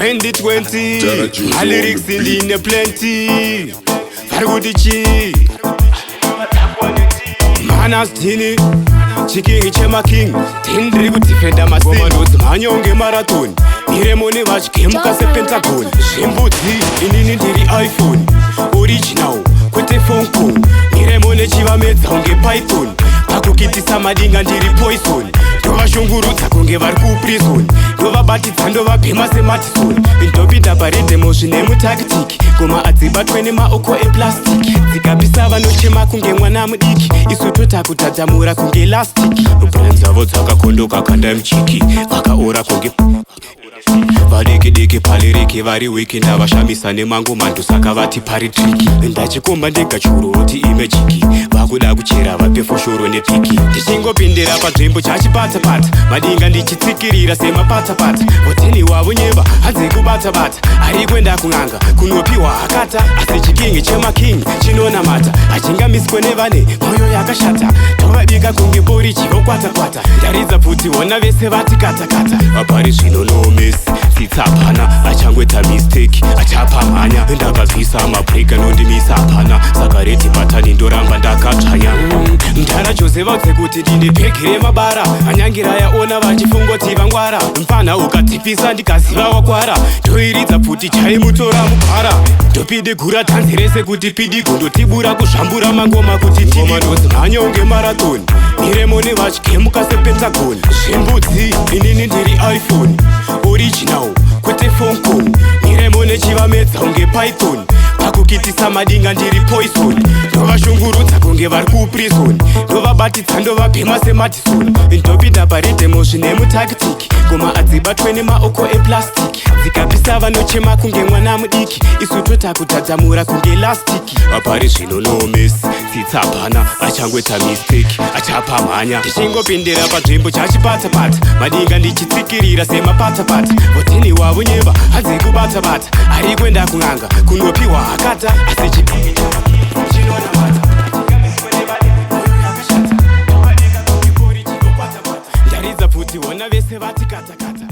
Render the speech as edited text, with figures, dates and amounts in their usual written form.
2020 my lyrics in plenty varikuti manas dini chiking chema king tindri kudefenda masindozi manyonge marathon miremone vachigemuka sepentagon zvimbudzi inini ndiri iphone original kwete phone call miremone chivamedza unge python pakukitisa madinga ndiri poison ndovashungurudza kunge vari kuprison ndovabatidza ndovabhema sematison ndopinda paredemo zvine mutactic goma adzibatwe nemaoko eplastic dzikapisa vanochema kunge mwana mudiki isu totakutadzamura kunge elastic brand dzavo dzakakondoka kanda muchiki vakaora kunge vadiki paliriki vari wiki ndavashamisa nemango mandu saka vati pari triki ndachikomba ndega churoti imejiki vakuda kuchera vapefoshoro nepiki ndichingopindira panzvimbo chachipatapata madinga ndichitsikirira semapatapata hoteni wavo nyeva hanze kubatabata ari kwenda kun'anga kunopiwa akata asi chikingi chemaking chinonamata achingamiswe nevane mwoyo yakashata tovabika kunge bori chivokwatakwata ndaridza pfuti vona vese vati katakata vapari zvino nomesi sitsapana achangweta mistake achapamhanya ndakabvisa mabreka nondimisa apana saka reti patani ndoramba ndakatsvanya mtara chose vaudze kuti ndine bhegi remabara anyangira yaona vachifungoti vangwara mfana ukadzipisa ndikaziva wakwara ndoiridza pfuti chaimutora mupara ndopinde gura tanzi rese kuti pidi gondotibura kuzvambura mangoma kuti timandozi manyonge marathon miremone vachigemuka sepentagon zvimbudzi inini ndiri iphone original kwete phone call miremone chivamedza unge python pakukitisa madinga ndiri poison ndovashungurudza kunge vari kuprison ndovabatidza ndovabhema sematison ndopinda paredemo zvine mutactic goma adzibatwe nemaoko eplastic dzikapisa vanochema kunge mwana mudiki isu totakutadzamura kunge elastic vapari zvino nomesi sitsapana achangweta mistake achapamhanya ndichingopindira panzvimbo chachipatapata madinga ndichitsikirira semapatapata hoteni wavo nyeva hanze kubatabata ari kwenda kun'anga kunopiwa akata asi chikingi chinonamata ndaridza pfuti vona vese vati katakata